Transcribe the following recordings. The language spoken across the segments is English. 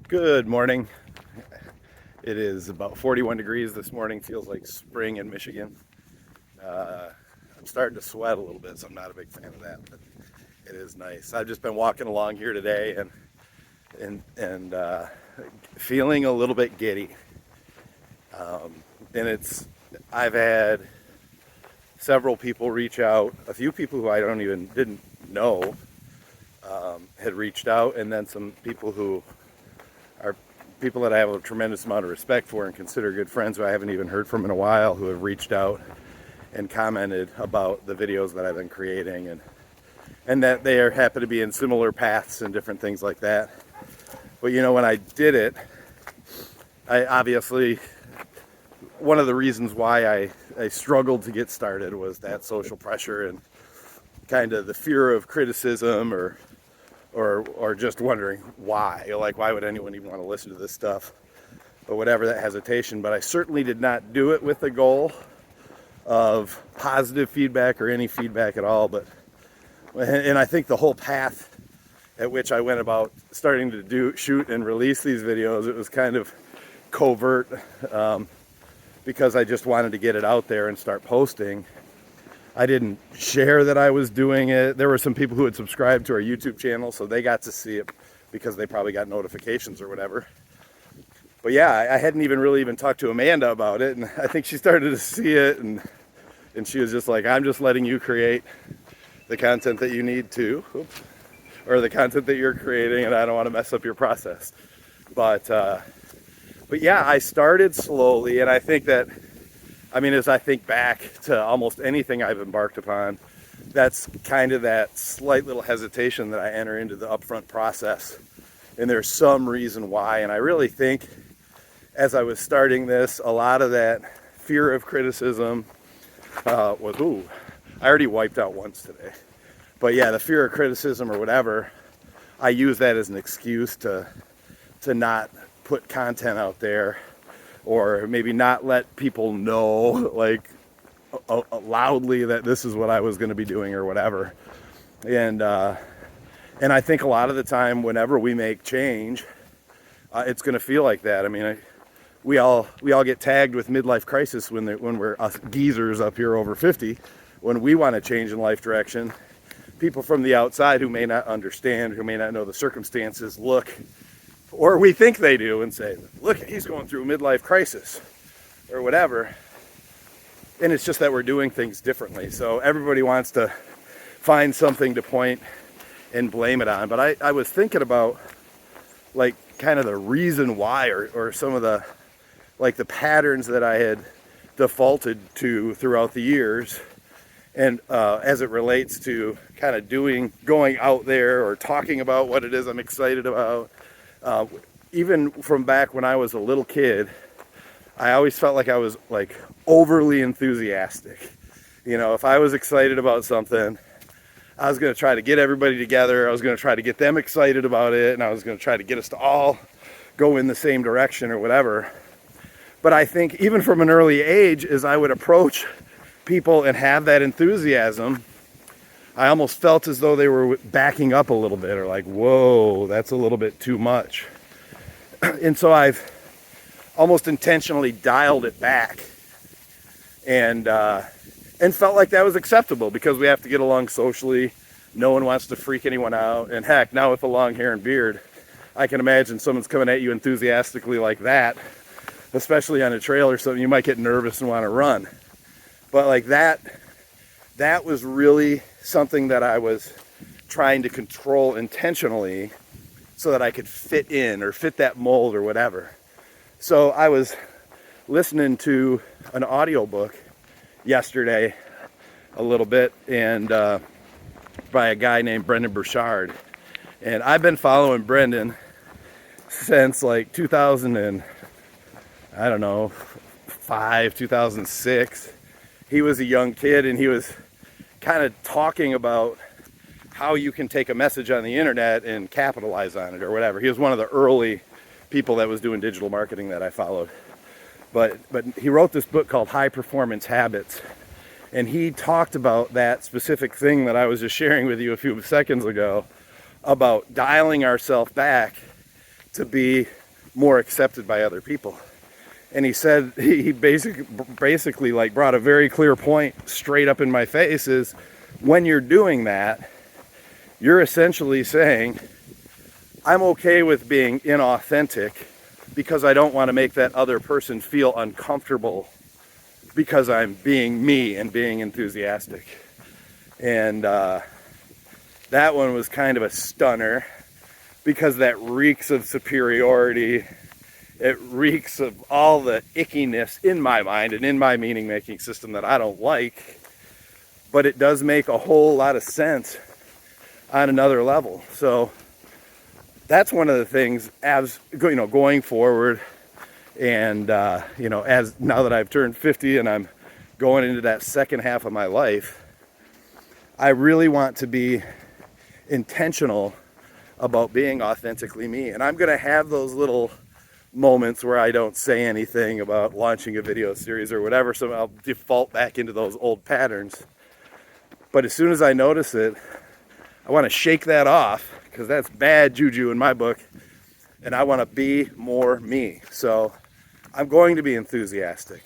Good morning. It is about 41 degrees this morning. Feels like spring in Michigan. I'm starting to sweat a little bit, so I'm not a big fan of that, but it is nice. I've just been walking along here today and feeling a little bit giddy. And I've had several people reach out, a few people who I didn't know had reached out, and then some people who are people that I have a tremendous amount of respect for and consider good friends who I haven't even heard from in a while, who have reached out and commented about the videos that I've been creating, and that they happen to be in similar paths and different things like that. But when I did it, I obviously, one of the reasons why I struggled to get started was that social pressure and kind of the fear of criticism or just wondering why. Like, why would anyone even want to listen to this stuff? Or whatever, that hesitation. But I certainly did not do it with the goal of positive feedback or any feedback at all. And I think the whole path at which I went about starting to shoot and release these videos, it was kind of covert, because I just wanted to get it out there and start posting. I didn't share that I was doing it. There were some people who had subscribed to our YouTube channel, so they got to see it because they probably got notifications or whatever. But yeah, I hadn't even talked to Amanda about it, and I think she started to see it, and she was just like, I'm just letting you create the content that you need to, or the content that you're creating, and I don't want to mess up your process. But yeah, I started slowly, and I think that, as I think back to almost anything I've embarked upon, that's kind of that slight little hesitation that I enter into the upfront process. And there's some reason why. And I really think as I was starting this, a lot of that fear of criticism I already wiped out once today. But yeah, the fear of criticism or whatever, I use that as an excuse to not put content out there, or maybe not let people know loudly that this is what I was going to be doing or whatever. And I think a lot of the time, whenever we make change, it's going to feel like that. We all get tagged with midlife crisis when we're us geezers up here over 50, when we want to change in life direction. People from the outside who may not understand, who may not know the circumstances, look, or we think they do, and say, look, he's going through a midlife crisis or whatever. And it's just that we're doing things differently. So everybody wants to find something to point and blame it on. But I was thinking about kind of the reason why, or some of the the patterns that I had defaulted to throughout the years. And as it relates to kind of going out there or talking about what it is I'm excited about. Even from back when I was a little kid, I always felt like I was overly enthusiastic. If I was excited about something, I was going to try to get everybody together. I was going to try to get them excited about it, and I was going to try to get us to all go in the same direction or whatever. But I think even from an early age, as I would approach people and have that enthusiasm, I almost felt as though they were backing up a little bit, or whoa, that's a little bit too much. And so I've almost intentionally dialed it back, and felt like that was acceptable because we have to get along socially. No one wants to freak anyone out. And heck, now with the long hair and beard, I can imagine someone's coming at you enthusiastically like that, especially on a trail or something. You might get nervous and want to run. But that was really something that I was trying to control intentionally so that I could fit in or fit that mold or whatever. So I was listening to an audiobook yesterday a little bit, and by a guy named Brendan Burchard. And I've been following Brendan since 2005, 2006. He was a young kid, and he was kind of talking about how you can take a message on the internet and capitalize on it or whatever. He was one of the early people that was doing digital marketing that I followed. But he wrote this book called High Performance Habits, and he talked about that specific thing that I was just sharing with you a few seconds ago, about dialing ourselves back to be more accepted by other people. And he said, he basically like brought a very clear point straight up in my face, is when you're doing that, you're essentially saying, I'm okay with being inauthentic because I don't want to make that other person feel uncomfortable because I'm being me and being enthusiastic. And that one was kind of a stunner, because that reeks of superiority. It reeks of all the ickiness in my mind and in my meaning making system that I don't like, but it does make a whole lot of sense on another level. So that's one of the things, as going forward, and as now that I've turned 50 and I'm going into that second half of my life, I really want to be intentional about being authentically me. And I'm going to have those little moments where I don't say anything about launching a video series or whatever, so I'll default back into those old patterns. But as soon as I notice it, I want to shake that off, because that's bad juju in my book, and I want to be more me. So I'm going to be enthusiastic.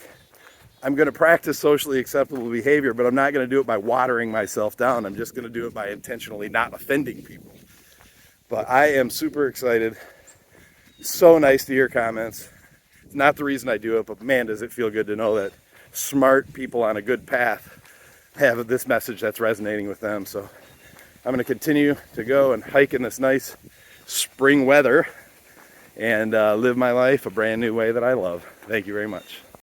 I'm going to practice socially acceptable behavior, but I'm not going to do it by watering myself down. I'm just going to do it by intentionally not offending people. But I am super excited. So nice to hear comments. It's not the reason I do it, but man, does it feel good to know that smart people on a good path have this message that's resonating with them. So I'm going to continue to go and hike in this nice spring weather and live my life a brand new way that I love. Thank you very much.